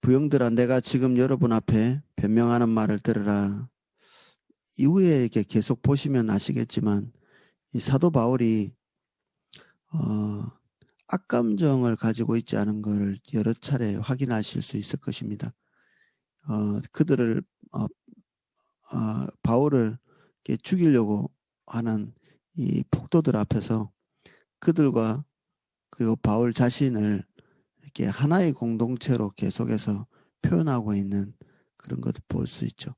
부형들아, 내가 지금 여러분 앞에 변명하는 말을 들으라. 이후에 이렇게 계속 보시면 아시겠지만, 이 사도 바울이, 어, 악감정을 가지고 있지 않은 것을 여러 차례 확인하실 수 있을 것입니다. 그들을, 바울을 이렇게 죽이려고 하는 이 폭도들 앞에서 그들과 그리고 바울 자신을 이렇게 하나의 공동체로 계속해서 표현하고 있는 그런 것을 볼 수 있죠.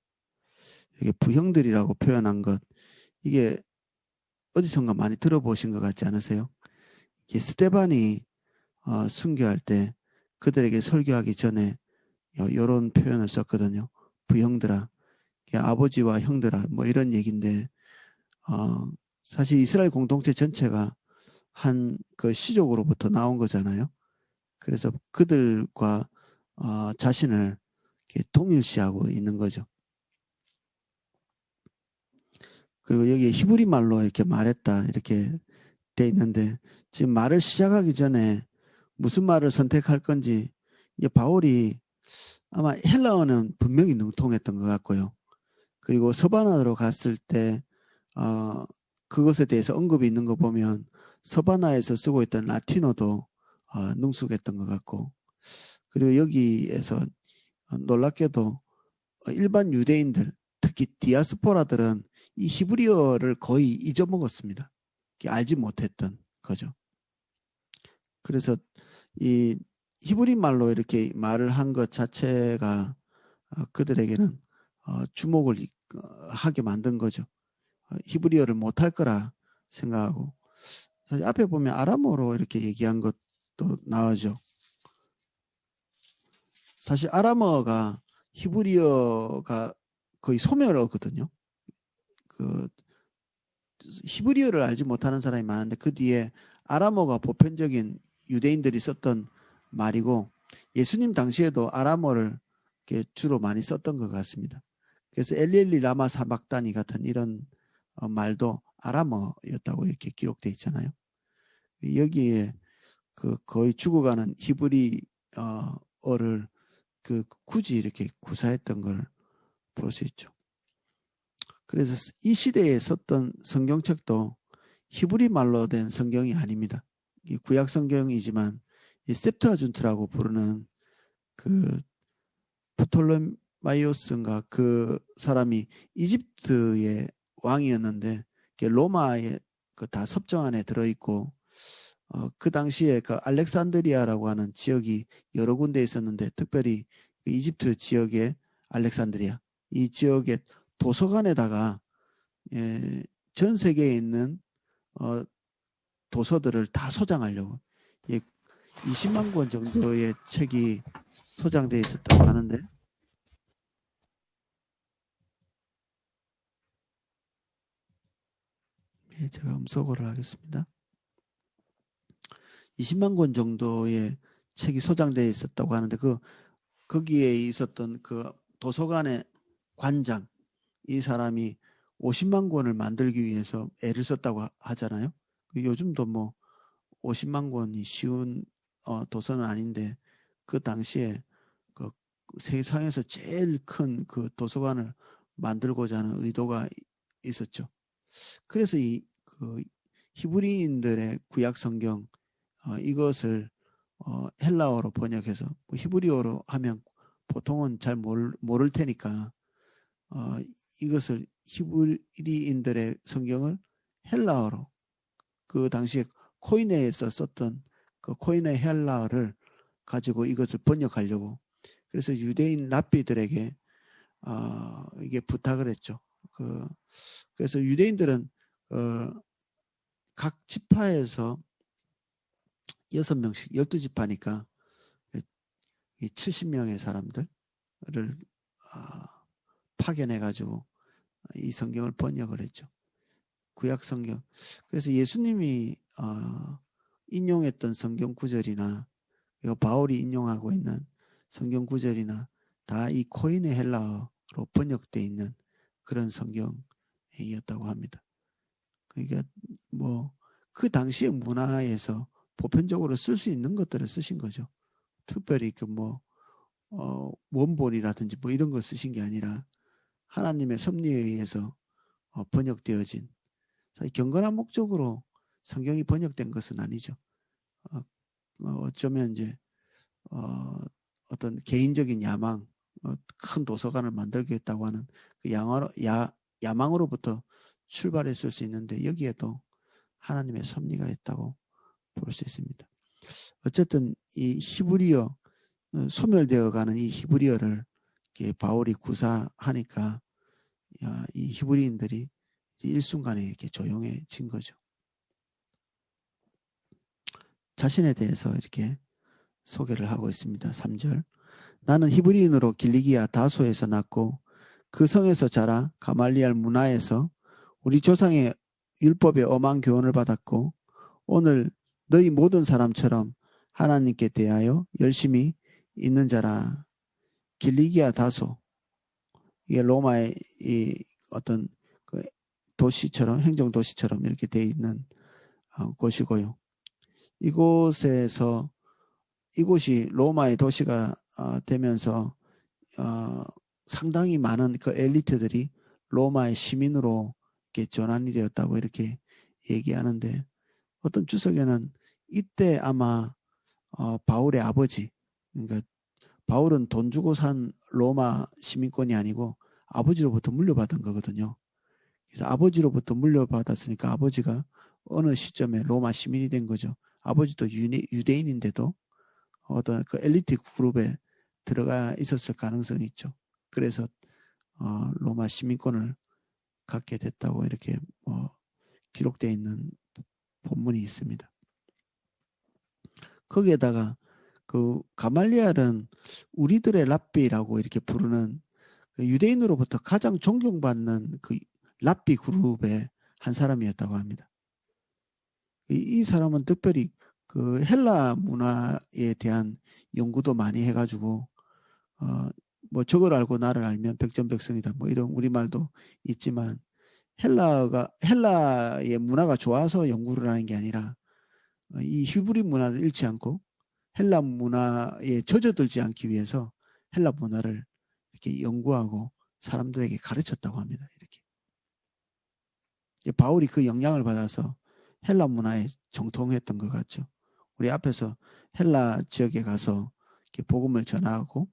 이게 부형들이라고 표현한 것, 이게 어디선가 많이 들어보신 것 같지 않으세요? 이게 스테반이 순교할 때 그들에게 설교하기 전에 이런 표현을 썼거든요. 부형들아, 아버지와 형들아, 뭐 이런 얘기인데 어, 사실 이스라엘 공동체 전체가 한 그 시족으로부터 나온 거잖아요. 그래서 그들과 자신을 이렇게 동일시하고 있는 거죠. 그리고 여기 히브리 말로 이렇게 말했다 이렇게 돼 있는데 지금 말을 시작하기 전에 무슨 말을 선택할 건지 이게 바울이 아마 헬라어는 분명히 능통했던 것 같고요. 그리고 서바나로 갔을 때 그것에 대해서 언급이 있는 거 보면 서바나에서 쓰고 있던 라틴어도 능숙했던 것 같고 그리고 여기에서 놀랍게도 일반 유대인들 특히 디아스포라들은 이 히브리어를 거의 잊어먹었습니다. 알지 못했던 거죠. 그래서 이 히브리 말로 이렇게 말을 한 것 자체가 그들에게는 주목을 하게 만든 거죠. 히브리어를 못할 거라 생각하고 사실 앞에 보면 아람어로 이렇게 얘기한 것도 나오죠. 사실 아람어가 히브리어가 거의 소멸어거든요. 그 히브리어를 알지 못하는 사람이 많은데 그 뒤에 아람어가 보편적인 유대인들이 썼던 말이고 예수님 당시에도 아람어를 주로 많이 썼던 것 같습니다. 그래서 엘리엘리 라마 사박다니 같은 이런 말도 아람어였다고 이렇게 기록되어 있잖아요. 여기에 그 거의 죽어가는 히브리어를 굳이 이렇게 구사했던 걸 볼 수 있죠. 그래서 이 시대에 썼던 성경책도 히브리 말로 된 성경이 아닙니다. 이 구약 성경이지만 이 septuagint라고 부르는 그 프톨레마이오스인가 그 사람이 이집트의 왕이었는데 로마의 그 다 섭정 안에 들어있고 그 당시에 그 알렉산드리아라고 하는 지역이 여러 군데 있었는데 특별히 그 이집트 지역의 알렉산드리아 이 지역의 도서관에다가 예, 전 세계에 있는 도서들을 다 소장하려고 예, 20만 권 정도의 책이 소장되어 있었다고 하는데 예, 제가 음소거를 하겠습니다. 20만 권 정도의 책이 소장되어 있었다고 하는데 거기에 있었던 그 도서관의 관장 이 사람이 50만 권을 만들기 위해서 애를 썼다고 하잖아요. 요즘도 뭐 50만 권이 쉬운 도서는 아닌데 그 당시에 그 세상에서 제일 큰 그 도서관을 만들고자 하는 의도가 있었죠. 그래서 그 히브리인들의 구약 성경 이것을 헬라어로 번역해서 뭐 히브리어로 하면 보통은 잘 모를 테니까 어, 이것을 히브리인들의 성경을 헬라어로 그 당시에 코이네에서 썼던 그 코이네 헬라어를 가지고 이것을 번역하려고 그래서 유대인 랍비들에게 이게 부탁을 했죠. 그래서 유대인들은 각 지파에서 6명씩 12지파니까 이 70명의 사람들을 파견해 가지고 이 성경을 번역을 했죠. 구약 성경. 그래서 예수님이 인용했던 성경 구절이나 바울이 인용하고 있는 성경 구절이나 다 이 코인의 헬라어로 번역되어 있는 그런 성경이었다고 합니다. 그러니까 뭐 그 당시의 문화에서 보편적으로 쓸 수 있는 것들을 쓰신 거죠. 특별히 원본이라든지 뭐 이런 걸 쓰신 게 아니라 하나님의 섭리에 의해서 번역되어진 경건한 목적으로 성경이 번역된 것은 아니죠. 어쩌면 이제 어떤 개인적인 야망, 큰 도서관을 만들겠다고 하는 그 야망으로부터 출발했을 수 있는데 여기에도 하나님의 섭리가 있다고 볼 수 있습니다. 어쨌든 이 히브리어 소멸되어가는 이 히브리어를 바울이 구사하니까 이 히브리인들이 일순간에 이렇게 조용해진 거죠. 자신에 대해서 이렇게 소개를 하고 있습니다. 3절. 나는 히브리인으로 길리기아 다소에서 났고 그 성에서 자라 가말리알 문화에서 우리 조상의 율법의 엄한 교훈을 받았고 오늘 너희 모든 사람처럼 하나님께 대하여 열심히 있는 자라. 길리기아 다소, 이게 로마의 이 어떤 그 도시처럼 행정 도시처럼 이렇게 되어 있는 곳이고요. 이곳이 로마의 도시가 되면서 상당히 많은 그 엘리트들이 로마의 시민으로 이렇게 전환이 되었다고 이렇게 얘기하는데 어떤 주석에는 이때 아마 바울의 아버지, 그러니까 바울은 돈 주고 산 로마 시민권이 아니고 아버지로부터 물려받은 거거든요. 그래서 아버지로부터 물려받았으니까 아버지가 어느 시점에 로마 시민이 된 거죠. 아버지도 유대인인데도 어떤 그 엘리트 그룹에 들어가 있었을 가능성이 있죠. 그래서 로마 시민권을 갖게 됐다고 이렇게 기록되어 있는 본문이 있습니다. 거기에다가 그 가말리알은 우리들의 랍비라고 이렇게 부르는 유대인으로부터 가장 존경받는 그 랍비 그룹의 한 사람이었다고 합니다. 이 사람은 특별히 그 헬라 문화에 대한 연구도 많이 해가지고 뭐 저걸 알고 나를 알면 백전백승이다 뭐 이런 우리말도 있지만 헬라의 문화가 좋아서 연구를 하는 게 아니라 이 히브리 문화를 잃지 않고 헬라 문화에 젖어들지 않기 위해서 헬라 문화를 이렇게 연구하고 사람들에게 가르쳤다고 합니다. 이렇게 바울이 그 영향을 받아서 헬라 문화에 정통했던 것 같죠. 우리 앞에서 헬라 지역에 가서 이렇게 복음을 전하고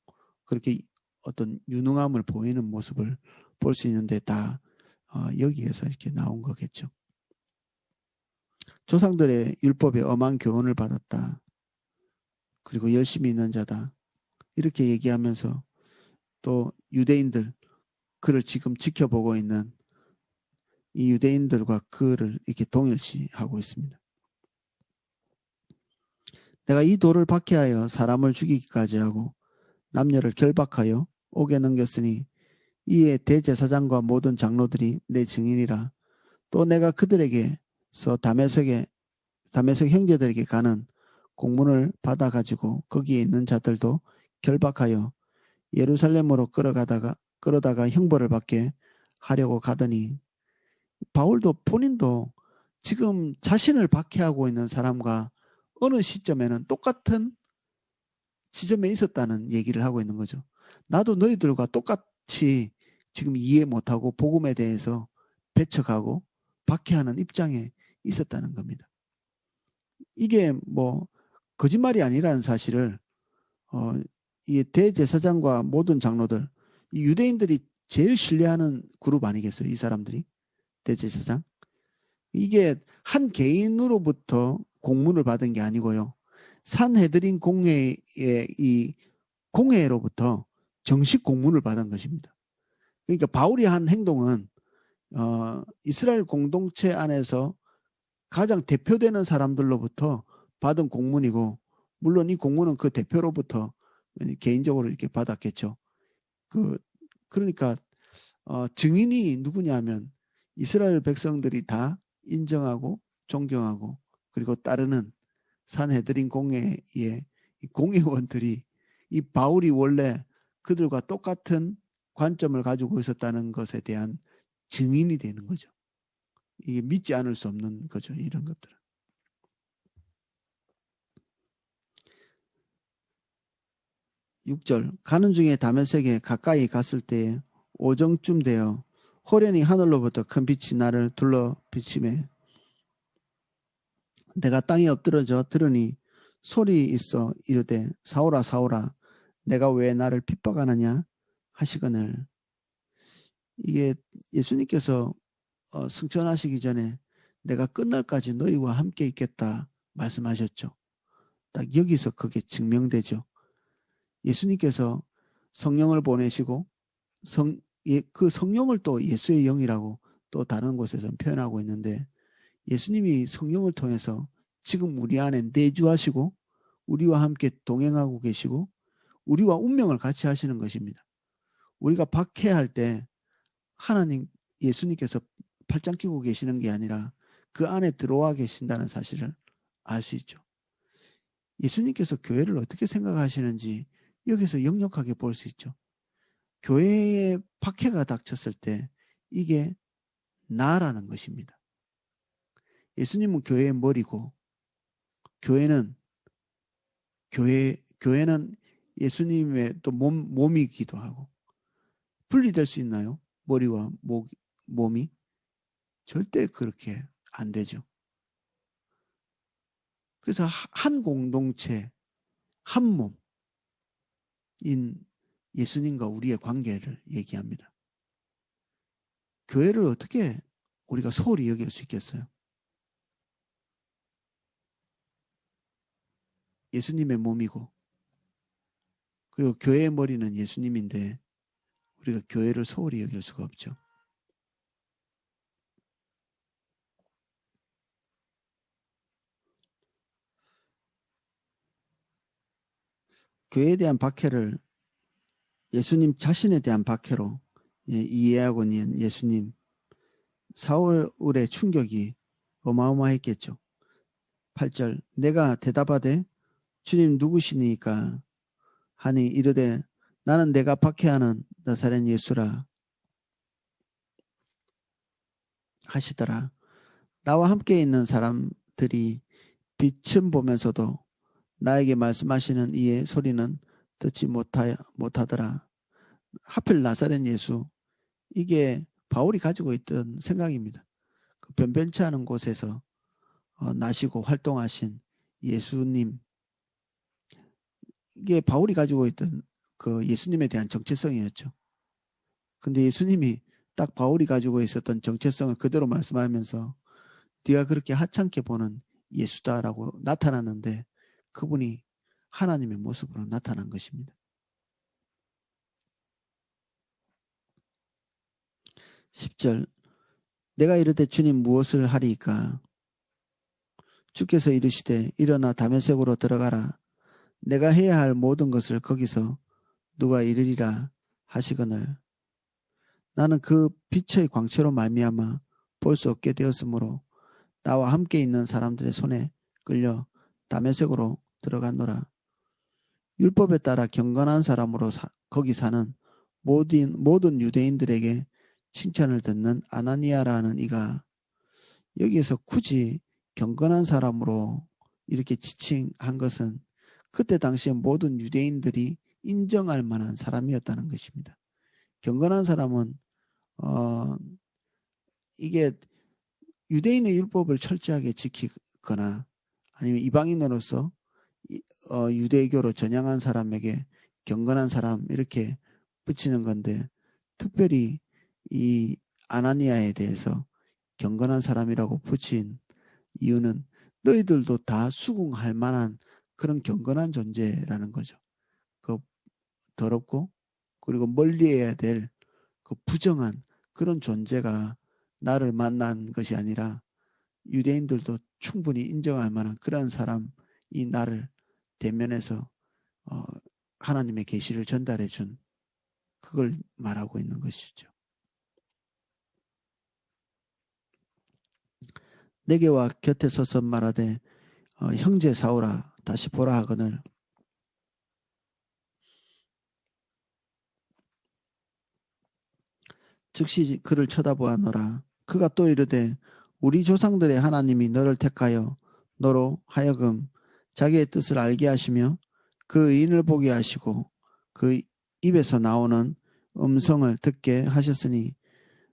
그렇게 어떤 유능함을 보이는 모습을 볼 수 있는데 다 여기에서 이렇게 나온 거겠죠. 조상들의 율법에 엄한 교훈을 받았다. 그리고 열심히 있는 자다. 이렇게 얘기하면서 또 유대인들 그를 지금 지켜보고 있는 이 유대인들과 그를 이렇게 동일시하고 있습니다. 내가 이 돌을 박해하여 사람을 죽이기까지 하고 남녀를 결박하여 옥에 넘겼으니 이에 대제사장과 모든 장로들이 내 증인이라. 또 내가 그들에게서 다메섹 형제들에게 가는 공문을 받아가지고 거기에 있는 자들도 결박하여 예루살렘으로 끌어다가 형벌을 받게 하려고 가더니 바울도 본인도 지금 자신을 박해하고 있는 사람과 어느 시점에는 똑같은 지점에 있었다는 얘기를 하고 있는 거죠. 나도 너희들과 똑같이 지금 이해 못하고 복음에 대해서 배척하고 박해하는 입장에 있었다는 겁니다. 이게 뭐 거짓말이 아니라는 사실을 이 대제사장과 모든 장로들, 이 유대인들이 제일 신뢰하는 그룹 아니겠어요? 이 사람들이 대제사장. 이게 한 개인으로부터 공문을 받은 게 아니고요. 산헤드린 공회의 이 공회로부터 정식 공문을 받은 것입니다. 그러니까 바울이 한 행동은 이스라엘 공동체 안에서 가장 대표되는 사람들로부터 받은 공문이고 물론 이 공문은 그 대표로부터 개인적으로 이렇게 받았겠죠. 그러니까 증인이 누구냐면 이스라엘 백성들이 다 인정하고 존경하고 그리고 따르는 산헤드린 공회의 공회원들이 이 바울이 원래 그들과 똑같은 관점을 가지고 있었다는 것에 대한 증인이 되는 거죠. 이게 믿지 않을 수 없는 거죠. 이런 것들은. 6절 가는 중에 다메섹에 가까이 갔을 때에 오정쯤 되어 호련히 하늘로부터 큰 빛이 나를 둘러 비치매 내가 땅에 엎드러져 들으니 소리 있어 이르되 사오라 사오라 내가 왜 나를 핍박하느냐 하시거늘. 이게 예수님께서 승천하시기 전에 내가 끝날까지 너희와 함께 있겠다 말씀하셨죠. 딱 여기서 그게 증명되죠. 예수님께서 성령을 보내시고 그 성령을 또 예수의 영이라고 또 다른 곳에서 표현하고 있는데 예수님이 성령을 통해서 지금 우리 안에 내주하시고 우리와 함께 동행하고 계시고 우리와 운명을 같이 하시는 것입니다. 우리가 박해할 때 하나님 예수님께서 팔짱 끼고 계시는 게 아니라 그 안에 들어와 계신다는 사실을 알 수 있죠. 예수님께서 교회를 어떻게 생각하시는지 여기서 역력하게 볼 수 있죠. 교회에 박해가 닥쳤을 때 이게 나라는 것입니다. 예수님은 교회의 머리고 교회는 예수님의 또 몸이기도 하고 분리될 수 있나요? 머리와 몸이? 절대 그렇게 안 되죠. 그래서 한 공동체, 한 몸인 예수님과 우리의 관계를 얘기합니다. 교회를 어떻게 우리가 소홀히 여길 수 있겠어요? 예수님의 몸이고 그리고 교회의 머리는 예수님인데 우리가 교회를 소홀히 여길 수가 없죠. 교회에 대한 박해를 예수님 자신에 대한 박해로 이해하고 있는 예수님 사울의 충격이 어마어마했겠죠. 8절 내가 대답하되 주님 누구시니까 하니 이르되 나는 내가 박해하는 나사렛 예수라 하시더라. 나와 함께 있는 사람들이 빛은 보면서도 나에게 말씀하시는 이의 소리는 듣지 못하더라. 하필 나사렛 예수 이게 바울이 가지고 있던 생각입니다. 그 변변치 않은 곳에서 나시고 활동하신 예수님 이게 바울이 가지고 있던 그 예수님에 대한 정체성이었죠. 근데 예수님이 딱 바울이 가지고 있었던 정체성을 그대로 말씀하면서 네가 그렇게 하찮게 보는 예수다라고 나타났는데 그분이 하나님의 모습으로 나타난 것입니다. 10절 내가 이르되 주님 무엇을 하리이까 주께서 이르시되 일어나 다메섹으로 들어가라 내가 해야 할 모든 것을 거기서 누가 이르리라 하시거늘 나는 그 빛의 광채로 말미암아 볼 수 없게 되었으므로 나와 함께 있는 사람들의 손에 끌려 다메섹으로 들어갔노라. 율법에 따라 경건한 사람으로 거기 사는 모든 유대인들에게 칭찬을 듣는 아나니아라는 이가 여기에서 굳이 경건한 사람으로 이렇게 지칭한 것은 그때 당시에 모든 유대인들이 인정할 만한 사람이었다는 것입니다. 경건한 사람은 이게 유대인의 율법을 철저하게 지키거나 아니면 이방인으로서 유대교로 전향한 사람에게 경건한 사람 이렇게 붙이는 건데 특별히 이 아나니아에 대해서 경건한 사람이라고 붙인 이유는 너희들도 다 수긍할 만한 그런 경건한 존재라는 거죠. 그 더럽고 그리고 멀리해야 될 그 부정한 그런 존재가 나를 만난 것이 아니라 유대인들도 충분히 인정할 만한 그런 사람이 나를 대면해서 하나님의 계시를 전달해 준 그걸 말하고 있는 것이죠. 내게와 곁에 서서 말하되 형제 사오라 다시 보라 하거늘 즉시 그를 쳐다보았노라. 그가 또 이르되 우리 조상들의 하나님이 너를 택하여 너로 하여금 자기의 뜻을 알게 하시며 그 의인을 보게 하시고 그 입에서 나오는 음성을 듣게 하셨으니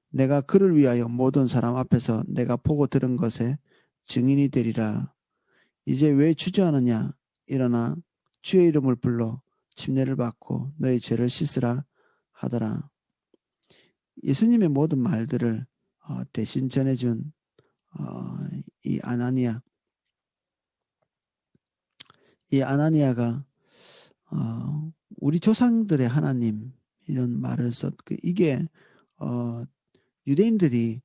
내가 그를 위하여 모든 사람 앞에서 내가 보고 들은 것에 증인이 되리라. 이제 왜 주저하느냐? 일어나 주의 이름을 불러 침례를 받고 너의 죄를 씻으라 하더라. 예수님의 모든 말들을 대신 전해준 이 아나니아, 이 아나니아가 우리 조상들의 하나님 이런 말을 이게 유대인들이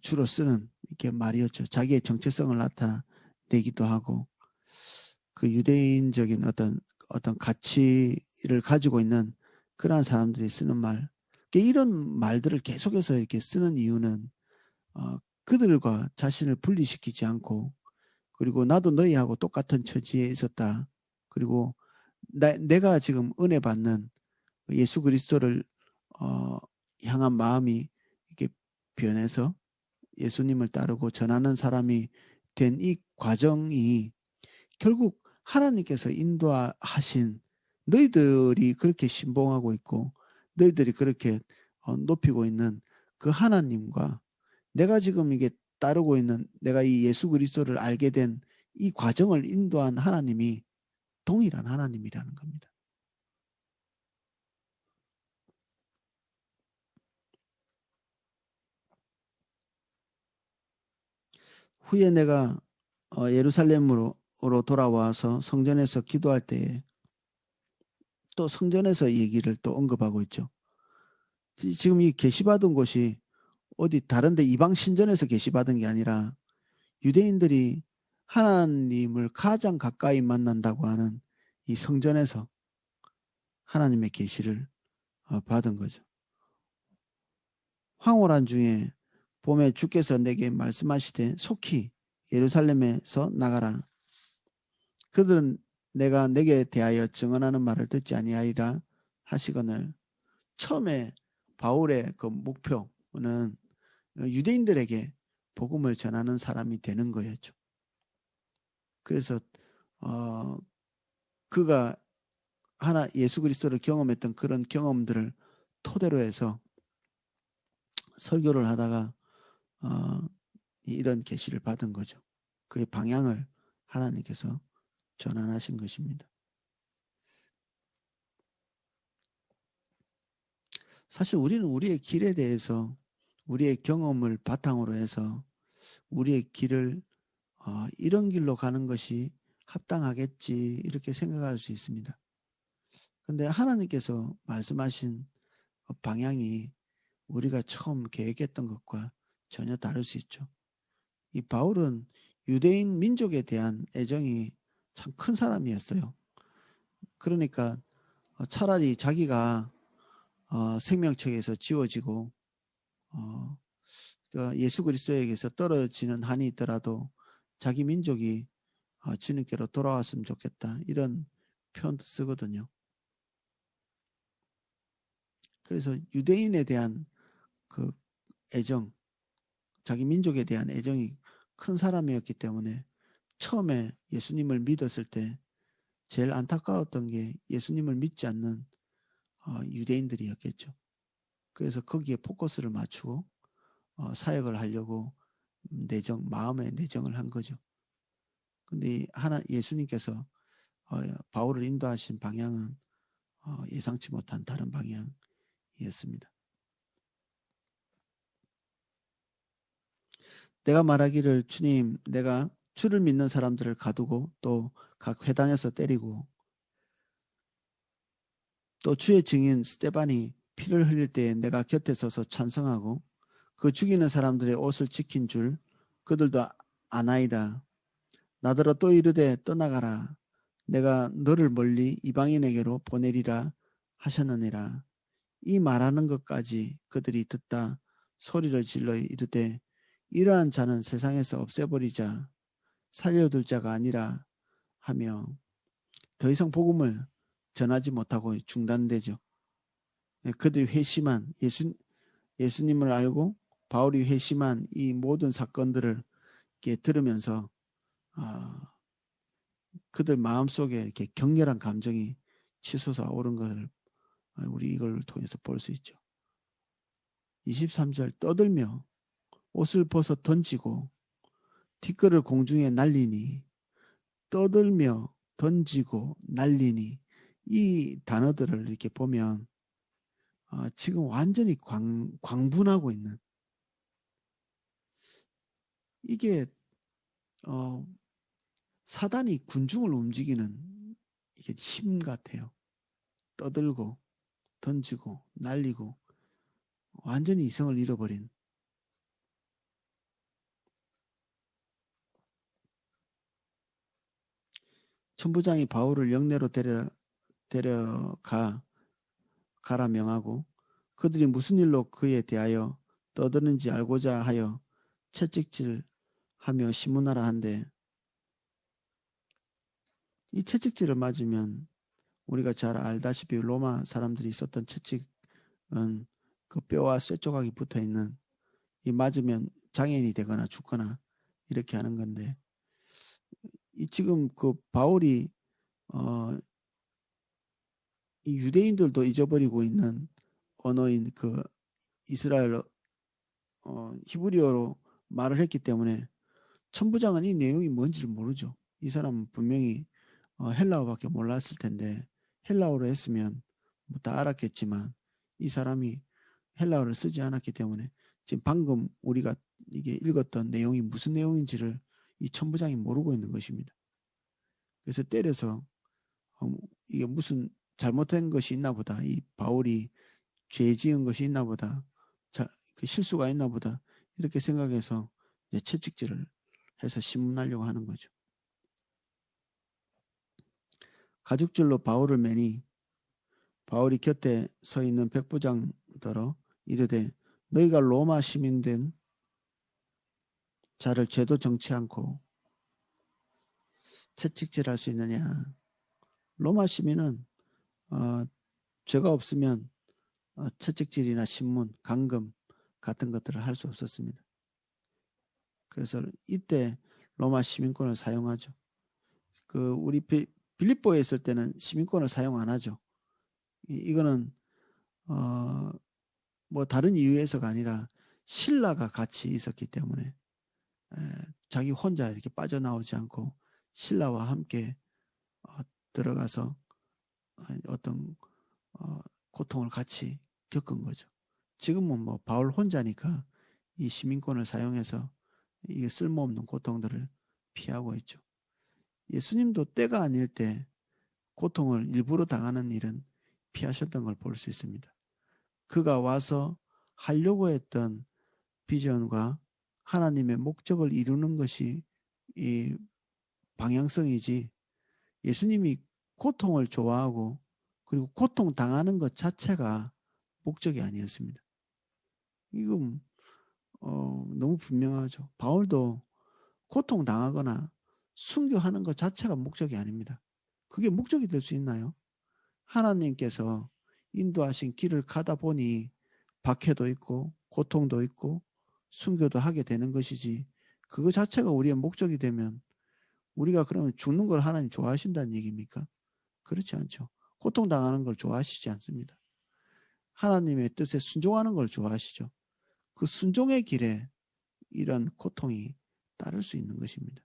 주로 쓰는 이렇게 말이었죠. 자기의 정체성을 나타내기도 하고 그 유대인적인 어떤 가치를 가지고 있는 그러한 사람들이 쓰는 말. 이런 말들을 계속해서 이렇게 쓰는 이유는 그들과 자신을 분리시키지 않고 그리고 나도 너희하고 똑같은 처지에 있었다. 그리고 내가 지금 은혜 받는 예수 그리스도를 향한 마음이 이렇게 변해서 예수님을 따르고 전하는 사람이 된 이 과정이 결국 하나님께서 인도하신 너희들이 그렇게 신봉하고 있고 너희들이 그렇게 높이고 있는 그 하나님과 내가 지금 이게 따르고 있는 내가 이 예수 그리스도를 알게 된 이 과정을 인도한 하나님이 동일한 하나님이라는 겁니다. 후에 내가 예루살렘으로 돌아와서 성전에서 기도할 때에 또 성전에서 얘기를 또 언급하고 있죠. 지금 이 계시받은 곳이 어디 다른데 이방 신전에서 계시받은 게 아니라 유대인들이 하나님을 가장 가까이 만난다고 하는 이 성전에서 하나님의 계시를 받은 거죠. 황홀한 중에 봄에 주께서 내게 말씀하시되 속히 예루살렘에서 나가라. 그들은 내가 내게 대하여 증언하는 말을 듣지 아니하리라 하시거늘. 처음에 바울의 그 목표는 유대인들에게 복음을 전하는 사람이 되는 거였죠. 그래서 그가 예수 그리스도를 경험했던 그런 경험들을 토대로 해서 설교를 하다가 이런 계시를 받은 거죠. 그의 방향을 하나님께서 전환하신 것입니다. 사실 우리는 우리의 길에 대해서 우리의 경험을 바탕으로 해서 우리의 길을 이런 길로 가는 것이 합당하겠지 이렇게 생각할 수 있습니다. 그런데 하나님께서 말씀하신 방향이 우리가 처음 계획했던 것과 전혀 다를 수 있죠. 이 바울은 유대인 민족에 대한 애정이 참 큰 사람이었어요. 그러니까 차라리 자기가 생명책에서 지워지고 예수 그리스도에게서 떨어지는 한이 있더라도 자기 민족이 주님께로 돌아왔으면 좋겠다 이런 표현도 쓰거든요. 그래서 유대인에 대한 그 애정, 자기 민족에 대한 애정이 큰 사람이었기 때문에 처음에 예수님을 믿었을 때 제일 안타까웠던 게 예수님을 믿지 않는 유대인들이었겠죠. 그래서 거기에 포커스를 맞추고 사역을 하려고 마음의 내정을 한 거죠. 근데 예수님께서 바울을 인도하신 방향은 예상치 못한 다른 방향이었습니다. 내가 말하기를 주님 내가 주를 믿는 사람들을 가두고 또 각 회당에서 때리고 또 주의 증인 스데반이 피를 흘릴 때에 내가 곁에 서서 찬성하고 그 죽이는 사람들의 옷을 지킨 줄 그들도 아나이다. 나더러 또 이르되 떠나가라. 내가 너를 멀리 이방인에게로 보내리라 하셨느니라. 이 말하는 것까지 그들이 듣다 소리를 질러 이르되 이러한 자는 세상에서 없애버리자 살려둘 자가 아니라 하며 더 이상 복음을 전하지 못하고 중단되죠. 그들이 회심한 예수님을 알고 바울이 회심한 이 모든 사건들을 이렇게 들으면서 그들 마음속에 이렇게 격렬한 감정이 치솟아 오른 것을 우리 이걸 통해서 볼 수 있죠. 23절 떠들며 옷을 벗어 던지고 티끌을 공중에 날리니 떠들며 던지고 날리니 이 단어들을 이렇게 보면 지금 완전히 광분하고 있는 이게 사단이 군중을 움직이는 이게 힘 같아요. 떠들고 던지고 날리고 완전히 이성을 잃어버린 천부장이 바울을 영내로 데려가라 명하고 그들이 무슨 일로 그에 대하여 떠드는지 알고자 하여 채찍질하며 심문하라 한데 이 채찍질을 맞으면 우리가 잘 알다시피 로마 사람들이 썼던 채찍은 그 뼈와 쇠 조각이 붙어 있는 이 맞으면 장애인이 되거나 죽거나 이렇게 하는 건데 이 지금 그 바울이 이 유대인들도 잊어버리고 있는 언어인 그 이스라엘 히브리어로 말을 했기 때문에 천부장은 이 내용이 뭔지를 모르죠. 이 사람은 분명히 헬라어밖에 몰랐을 텐데 헬라어로 했으면 뭐 다 알았겠지만 이 사람이 헬라어를 쓰지 않았기 때문에 지금 방금 우리가 이게 읽었던 내용이 무슨 내용인지를 이 천부장이 모르고 있는 것입니다. 그래서 때려서 이게 무슨 잘못된 것이 있나 보다. 이 바울이 죄 지은 것이 있나 보다. 그 실수가 있나 보다. 이렇게 생각해서 이제 채찍질을 해서 심문하려고 하는 거죠. 가죽줄로 바울을 매니 바울이 곁에 서 있는 백부장더러 이르되 너희가 로마 시민된 자를 죄도 정치 않고 채찍질할 수 있느냐. 로마 시민은 죄가 없으면 채찍질이나 신문, 감금 같은 것들을 할 수 없었습니다. 그래서 이때 로마 시민권을 사용하죠. 그 우리 빌립보에 있을 때는 시민권을 사용 안 하죠. 이거는 뭐 다른 이유에서가 아니라 신라가 같이 있었기 때문에 자기 혼자 이렇게 빠져나오지 않고 신라와 함께 들어가서 어떤 고통을 같이 겪은 거죠. 지금은 뭐 바울 혼자니까 이 시민권을 사용해서 이 쓸모없는 고통들을 피하고 있죠. 예수님도 때가 아닐 때 고통을 일부러 당하는 일은 피하셨던 걸 볼 수 있습니다. 그가 와서 하려고 했던 비전과 하나님의 목적을 이루는 것이 이 방향성이지 예수님이 고통을 좋아하고 그리고 고통 당하는 것 자체가 목적이 아니었습니다. 이건 너무 분명하죠. 바울도 고통 당하거나 순교하는 것 자체가 목적이 아닙니다. 그게 목적이 될 수 있나요? 하나님께서 인도하신 길을 가다 보니 박해도 있고 고통도 있고 순교도 하게 되는 것이지 그거 자체가 우리의 목적이 되면 우리가 그러면 죽는 걸 하나님 좋아하신다는 얘기입니까? 그렇지 않죠. 고통당하는 걸 좋아하시지 않습니다. 하나님의 뜻에 순종하는 걸 좋아하시죠. 그 순종의 길에 이런 고통이 따를 수 있는 것입니다.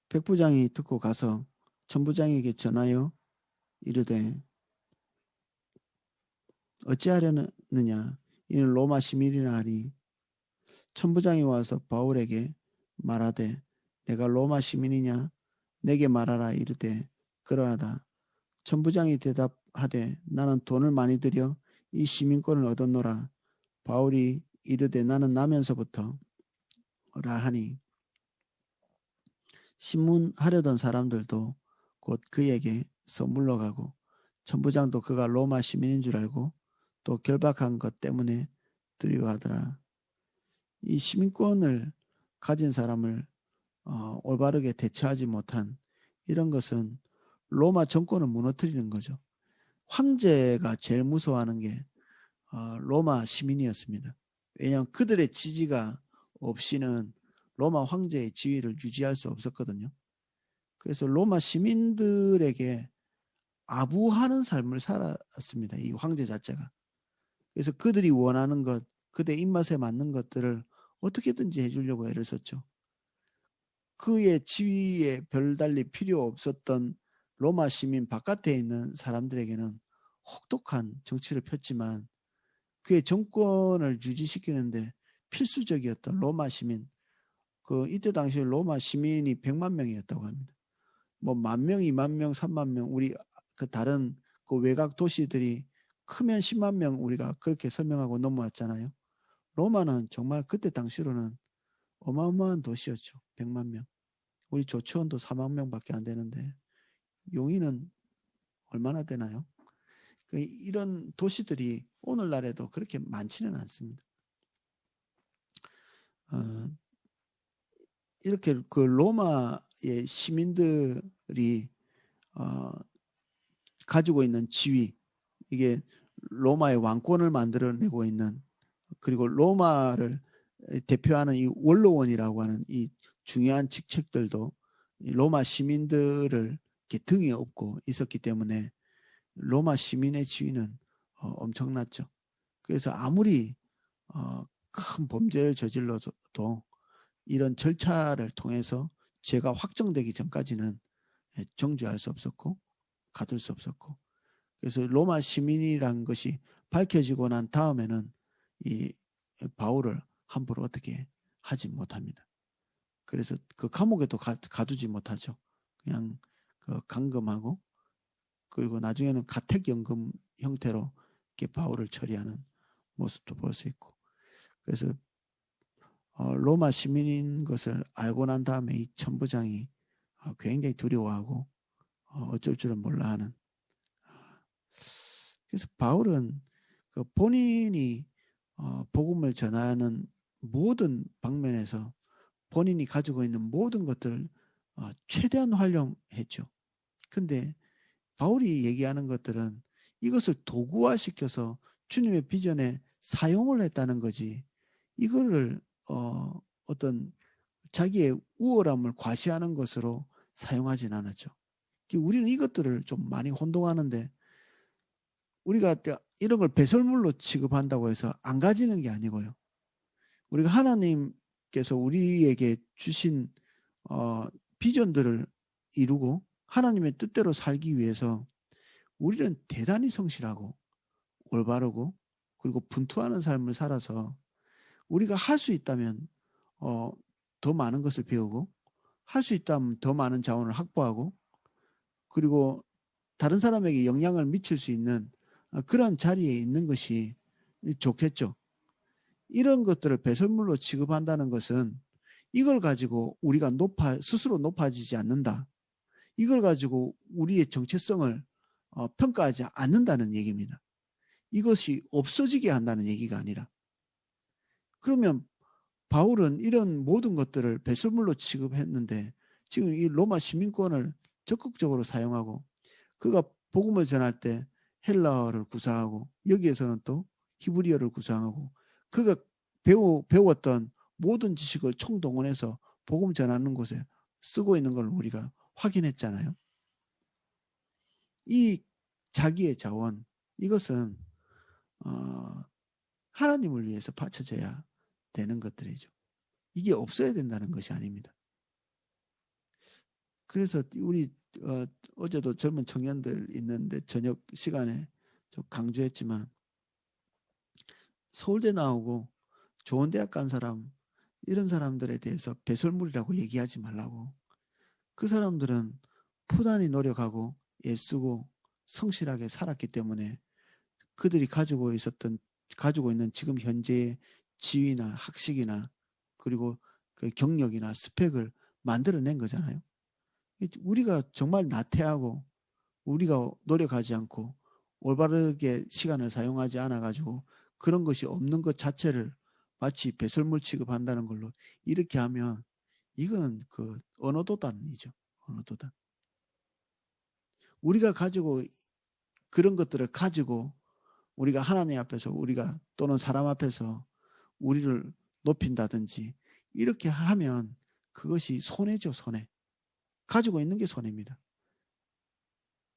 백부장이 듣고 가서 천부장에게 전하여 이르되 어찌하려느냐 이는 로마 시민이라 하니 천부장이 와서 바울에게 말하되 내가 로마 시민이냐 내게 말하라 이르되 그러하다. 천부장이 대답하되 나는 돈을 많이 들여 이 시민권을 얻었노라. 바울이 이르되 나는 나면서부터 라 하니 신문하려던 사람들도 곧 그에게서 물러가고 천부장도 그가 로마 시민인 줄 알고 또 결박한 것 때문에 두려워하더라. 이 시민권을 가진 사람을 올바르게 대처하지 못한 이런 것은 로마 정권을 무너뜨리는 거죠. 황제가 제일 무서워하는 게 로마 시민이었습니다. 왜냐하면 그들의 지지가 없이는 로마 황제의 지위를 유지할 수 없었거든요. 그래서 로마 시민들에게 아부하는 삶을 살았습니다. 이 황제 자체가. 그래서 그들이 원하는 것, 그들의 입맛에 맞는 것들을 어떻게든지 해주려고 애를 썼죠. 그의 지위에 별달리 필요 없었던 로마 시민 바깥에 있는 사람들에게는 혹독한 정치를 폈지만 그의 정권을 유지시키는데 필수적이었던 로마 시민, 그 이때 당시에 로마 시민이 100만 명이었다고 합니다. 뭐 10,000명, 20,000명, 30,000명 우리 그 다른 그 외곽 도시들이 크면 10만 명 우리가 그렇게 설명하고 넘어왔잖아요. 로마는 정말 그때 당시로는 어마어마한 도시였죠. 100만 명. 우리 조치원도 4만 명밖에 안 되는데 용인은 얼마나 되나요? 이런 도시들이 오늘날에도 그렇게 많지는 않습니다. 이렇게 그 로마의 시민들이 가지고 있는 지위, 이게 로마의 왕권을 만들어내고 있는, 그리고 로마를 대표하는 이 원로원이라고 하는 이 중요한 직책들도 로마 시민들을 이렇게 등에 업고 있었기 때문에 로마 시민의 지위는 엄청났죠. 그래서 아무리 큰 범죄를 저질러도 이런 절차를 통해서 죄가 확정되기 전까지는 정죄할 수 없었고 가둘 수 없었고, 그래서 로마 시민이란 것이 밝혀지고 난 다음에는 이 바울을 함부로 어떻게 하지 못합니다. 그래서 그 감옥에도 가두지 못하죠. 그냥 그 감금하고, 그리고 나중에는 가택연금 형태로 이렇게 바울을 처리하는 모습도 볼 수 있고, 그래서 로마 시민인 것을 알고 난 다음에 이 천부장이 굉장히 두려워하고 어쩔 줄은 몰라 하는. 그래서 바울은 그 본인이 복음을 전하는 모든 방면에서 본인이 가지고 있는 모든 것들을 최대한 활용했죠. 근데 바울이 얘기하는 것들은 이것을 도구화시켜서 주님의 비전에 사용을 했다는 거지, 이거를 어떤 자기의 우월함을 과시하는 것으로 사용하진 않았죠. 우리는 이것들을 좀 많이 혼동하는데, 우리가 이런 걸 배설물로 취급한다고 해서 안 가지는 게 아니고요. 우리가 하나님께서 우리에게 주신 비전들을 이루고 하나님의 뜻대로 살기 위해서 우리는 대단히 성실하고 올바르고 그리고 분투하는 삶을 살아서 우리가 할 수 있다면 더 많은 것을 배우고, 할 수 있다면 더 많은 자원을 확보하고, 그리고 다른 사람에게 영향을 미칠 수 있는 그런 자리에 있는 것이 좋겠죠. 이런 것들을 배설물로 취급한다는 것은 이걸 가지고 우리가 스스로 높아지지 않는다, 이걸 가지고 우리의 정체성을 평가하지 않는다는 얘기입니다. 이것이 없어지게 한다는 얘기가 아니라. 그러면 바울은 이런 모든 것들을 배설물로 취급했는데 지금 이 로마 시민권을 적극적으로 사용하고, 그가 복음을 전할 때 헬라어를 구사하고 여기에서는 또 히브리어를 구사하고 그가 배웠던 모든 지식을 총동원해서 복음 전하는 곳에 쓰고 있는 걸 우리가 확인했잖아요. 이 자기의 자원, 이것은 하나님을 위해서 바쳐져야 되는 것들이죠. 이게 없어야 된다는 것이 아닙니다. 그래서 우리 어제도 젊은 청년들 있는데 저녁 시간에 좀 강조했지만, 서울대 나오고 좋은 대학 간 사람, 이런 사람들에 대해서 배설물이라고 얘기하지 말라고. 그 사람들은 부단히 노력하고 애쓰고 성실하게 살았기 때문에 그들이 가지고 있는 지금 현재의 지위나 학식이나 그리고 그 경력이나 스펙을 만들어낸 거잖아요. 우리가 정말 나태하고 우리가 노력하지 않고 올바르게 시간을 사용하지 않아 가지고 그런 것이 없는 것 자체를 마치 배설물 취급한다는 걸로 이렇게 하면 이거는 그 언어도단이죠. 언어도단. 우리가 가지고 그런 것들을 가지고 우리가 하나님 앞에서 우리가 또는 사람 앞에서 우리를 높인다든지 이렇게 하면 그것이 손해죠, 손해. 가지고 있는 게 손해입니다.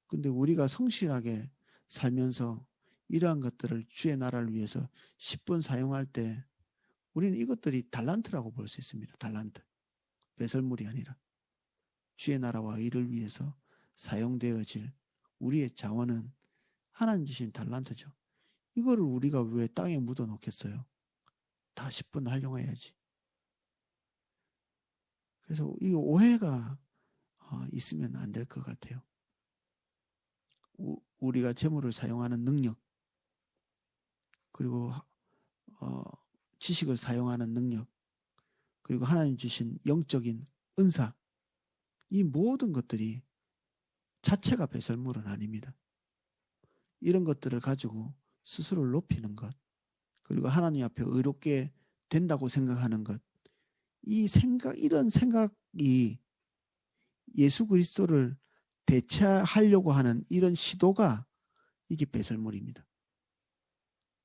근데 우리가 성실하게 살면서 이러한 것들을 주의 나라를 위해서 10분 사용할 때 우리는 이것들이 달란트라고 볼 수 있습니다. 달란트. 배설물이 아니라 주의 나라와 의를 위해서 사용되어질 우리의 자원은 하나님 주신 달란트죠. 이거를 우리가 왜 땅에 묻어 놓겠어요? 다 10분 활용해야지. 그래서 이 오해가 있으면 안 될 것 같아요. 우리가 재물을 사용하는 능력, 그리고 지식을 사용하는 능력, 그리고 하나님 주신 영적인 은사, 이 모든 것들이 자체가 배설물은 아닙니다. 이런 것들을 가지고 스스로를 높이는 것, 그리고 하나님 앞에 의롭게 된다고 생각하는 것, 이런 생각이 예수 그리스도를 대체하려고 하는 이런 시도가 이게 배설물입니다.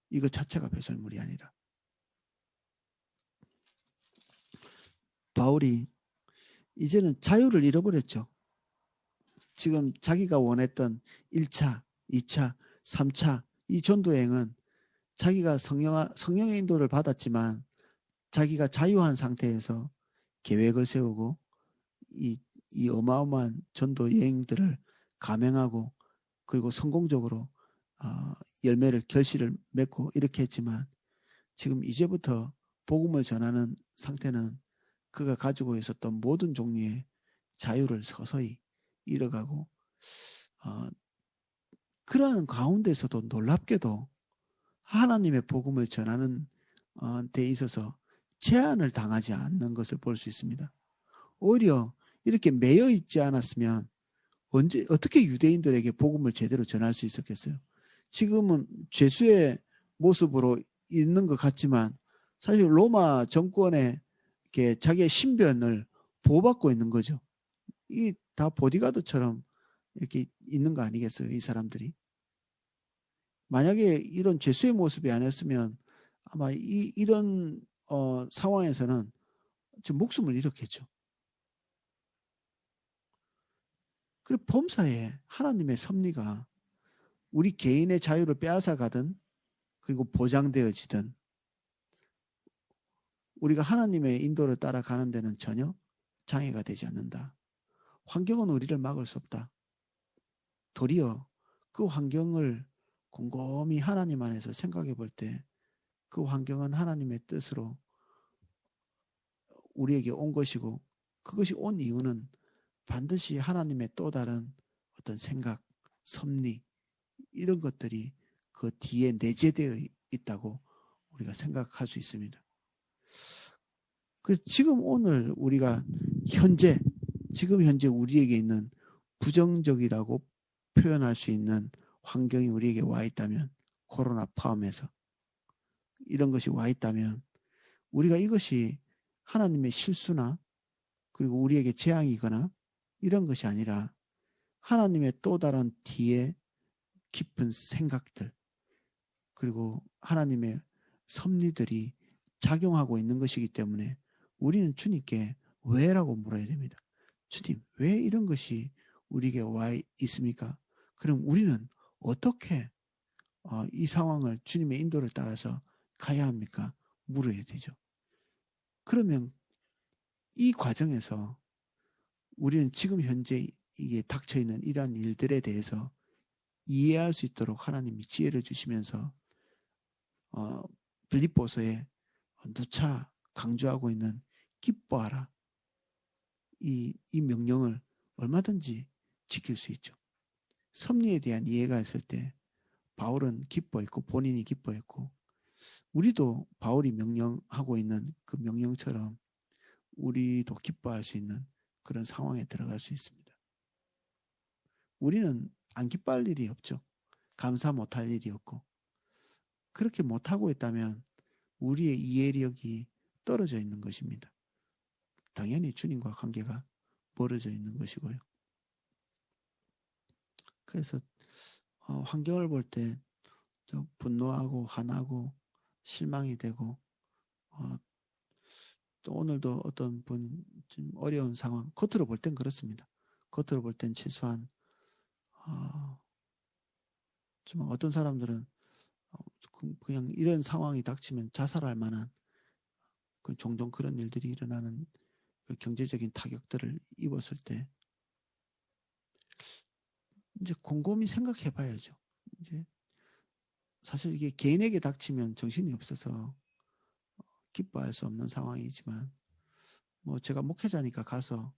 이거 자체가 배설물이 아니라. 바울이 이제는 자유를 잃어버렸죠. 지금 자기가 원했던 1차, 2차, 3차 이 전도행은 자기가 성령의 인도를 받았지만 자기가 자유한 상태에서 계획을 세우고 이 어마어마한 전도 여행들을 감행하고 그리고 성공적으로 열매를 결실을 맺고 이렇게 했지만 지금 이제부터 복음을 전하는 상태는 그가 가지고 있었던 모든 종류의 자유를 서서히 잃어가고 그러한 가운데서도 놀랍게도 하나님의 복음을 전하는 데 있어서 제한을 당하지 않는 것을 볼 수 있습니다. 오히려 이렇게 매여 있지 않았으면 어떻게 유대인들에게 복음을 제대로 전할 수 있었겠어요? 지금은 죄수의 모습으로 있는 것 같지만 사실 로마 정권에 이렇게 자기의 신변을 보호받고 있는 거죠. 이 다 보디가드처럼 이렇게 있는 거 아니겠어요? 이 사람들이. 만약에 이런 죄수의 모습이 아니었으면 아마 이런 상황에서는 지금 목숨을 잃었겠죠. 그리고 범사에 하나님의 섭리가 우리 개인의 자유를 빼앗아 가든 그리고 보장되어지든 우리가 하나님의 인도를 따라가는 데는 전혀 장애가 되지 않는다. 환경은 우리를 막을 수 없다. 도리어 그 환경을 곰곰이 하나님 안에서 생각해 볼 때 그 환경은 하나님의 뜻으로 우리에게 온 것이고 그것이 온 이유는 반드시 하나님의 또 다른 어떤 생각, 섭리 이런 것들이 그 뒤에 내재되어 있다고 우리가 생각할 수 있습니다. 그래서 지금 오늘 우리가 지금 현재 우리에게 있는 부정적이라고 표현할 수 있는 환경이 우리에게 와 있다면 코로나 포함해서 이런 것이 와 있다면 우리가 이것이 하나님의 실수나 그리고 우리에게 재앙이거나 이런 것이 아니라 하나님의 또 다른 뒤에 깊은 생각들 그리고 하나님의 섭리들이 작용하고 있는 것이기 때문에 우리는 주님께 왜라고 물어야 됩니다. 주님, 왜 이런 것이 우리에게 와 있습니까? 그럼 우리는 어떻게 이 상황을 주님의 인도를 따라서 가야 합니까? 물어야 되죠. 그러면 이 과정에서 우리는 지금 현재 이게 닥쳐 있는 이러한 일들에 대해서 이해할 수 있도록 하나님이 지혜를 주시면서 빌립보서에 누차 강조하고 있는 기뻐하라. 이 명령을 얼마든지 지킬 수 있죠. 섭리에 대한 이해가 있을 때 바울은 기뻐했고 본인이 기뻐했고 우리도 바울이 명령하고 있는 그 명령처럼 우리도 기뻐할 수 있는 그런 상황에 들어갈 수 있습니다. 우리는 안 기뻐할 일이 없죠. 감사 못할 일이 없고 그렇게 못하고 있다면 우리의 이해력이 떨어져 있는 것입니다. 당연히 주님과 관계가 멀어져 있는 것이고요. 그래서 환경을 볼 때 분노하고 화나고 실망이 되고 또 오늘도 어떤 분 좀 어려운 상황, 겉으로 볼 땐 그렇습니다. 겉으로 볼 땐 최소한 좀 어떤 사람들은 그냥 이런 상황이 닥치면 자살할 만한 종종 그런 일들이 일어나는 그 경제적인 타격들을 입었을 때 이제 곰곰이 생각해 봐야죠. 이제 사실 이게 개인에게 닥치면 정신이 없어서 기뻐할 수 없는 상황이지만 뭐 제가 목회자니까 가서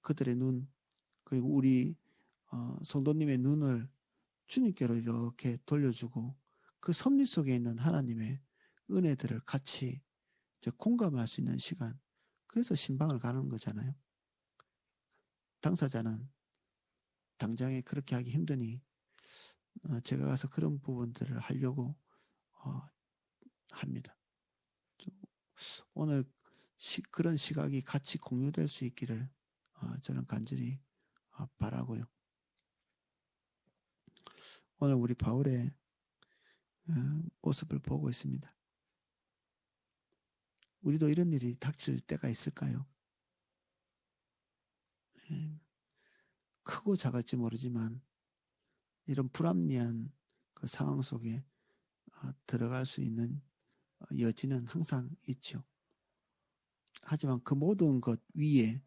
그들의 눈 그리고 우리 성도님의 눈을 주님께로 이렇게 돌려주고 그 섭리 속에 있는 하나님의 은혜들을 같이 이제 공감할 수 있는 시간. 그래서 신방을 가는 거잖아요. 당사자는 당장에 그렇게 하기 힘드니 제가 가서 그런 부분들을 하려고 합니다. 오늘 그런 시각이 같이 공유될 수 있기를 저는 간절히 바라고요. 오늘 우리 바울의 모습을 보고 있습니다. 우리도 이런 일이 닥칠 때가 있을까요? 크고 작을지 모르지만 이런 불합리한 그 상황 속에 들어갈 수 있는 여지는 항상 있죠. 하지만 그 모든 것 위에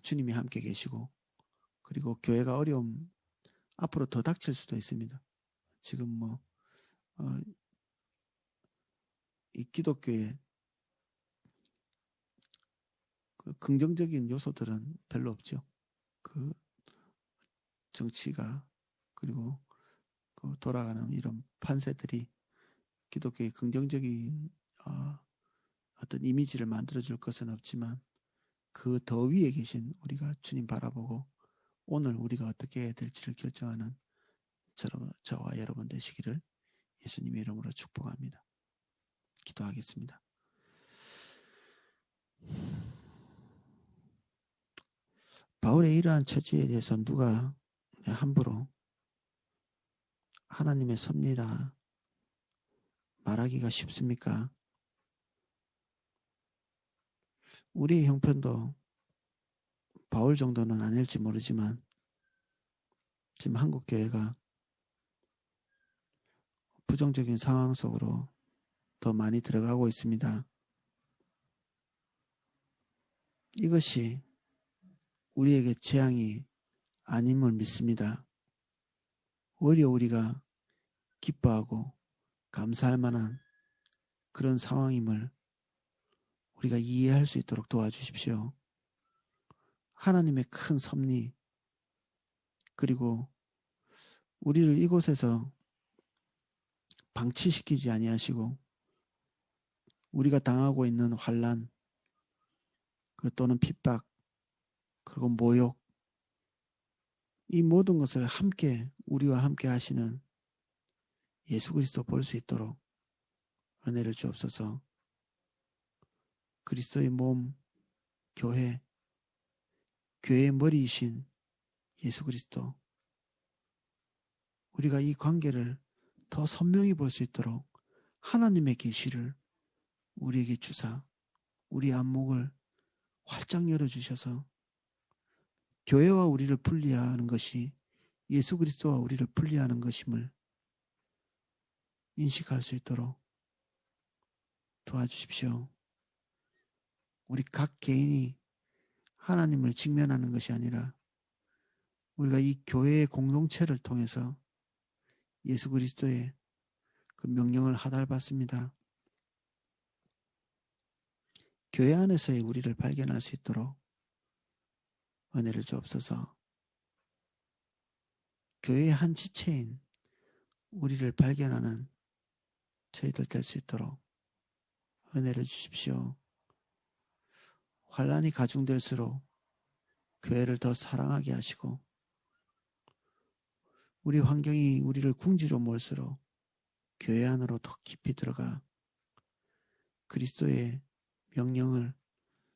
주님이 함께 계시고 그리고 교회가 어려움 앞으로 더 닥칠 수도 있습니다. 지금 뭐 이 기독교의 그 긍정적인 요소들은 별로 없죠. 그 정치가 그리고 그 돌아가는 이런 판세들이 기독교의 긍정적인 어떤 이미지를 만들어줄 것은 없지만 그 더 위에 계신 우리가 주님 바라보고 오늘 우리가 어떻게 해야 될지를 결정하는 저와 여러분 되시기를 예수님의 이름으로 축복합니다. 기도하겠습니다. 바울의 이러한 처지에 대해서 누가 함부로 하나님의 섭리라 말하기가 쉽습니까? 우리의 형편도 바울 정도는 아닐지 모르지만 지금 한국 교회가 부정적인 상황 속으로 더 많이 들어가고 있습니다. 이것이 우리에게 재앙이 아님을 믿습니다. 오히려 우리가 기뻐하고 감사할 만한 그런 상황임을 우리가 이해할 수 있도록 도와주십시오. 하나님의 큰 섭리 그리고 우리를 이곳에서 방치시키지 아니하시고 우리가 당하고 있는 환난 또는 핍박 그리고 모욕 이 모든 것을 함께 우리와 함께 하시는 예수 그리스도 볼 수 있도록 은혜를 주옵소서. 그리스도의 몸 교회의 머리이신 예수 그리스도 우리가 이 관계를 더 선명히 볼 수 있도록 하나님의 계시를 우리에게 주사 우리 안목을 활짝 열어주셔서 교회와 우리를 분리하는 것이 예수 그리스도와 우리를 분리하는 것임을 인식할 수 있도록 도와주십시오. 우리 각 개인이 하나님을 직면하는 것이 아니라 우리가 이 교회의 공동체를 통해서 예수 그리스도의 그 명령을 하달받습니다. 교회 안에서의 우리를 발견할 수 있도록 은혜를 주옵소서. 교회의 한 지체인 우리를 발견하는 저희들 될 수 있도록 은혜를 주십시오. 환난이 가중될수록 교회를 더 사랑하게 하시고 우리 환경이 우리를 궁지로 몰수록 교회 안으로 더 깊이 들어가 그리스도의 명령을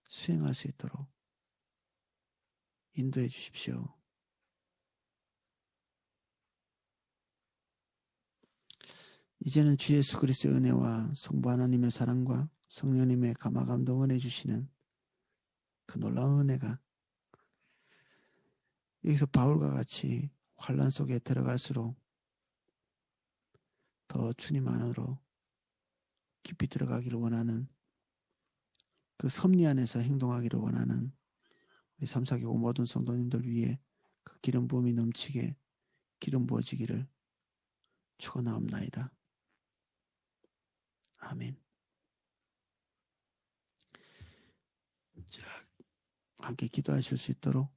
수행할 수 있도록 인도해 주십시오. 이제는 주 예수 그리스도의 은혜와 성부 하나님의 사랑과 성령님의 감화 감동 은혜 주시는 그 놀라운 은혜가 여기서 바울과 같이 환난 속에 들어갈수록 더 주님 안으로 깊이 들어가기를 원하는 그 섭리 안에서 행동하기를 원하는 우리 삼사교구 모든 성도님들 위해 그 기름 부음이 넘치게 기름 부어지기를 축원하옵나이다. 아멘. 자, 함께 기도하실 수 있도록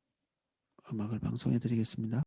음악을 방송해 드리겠습니다.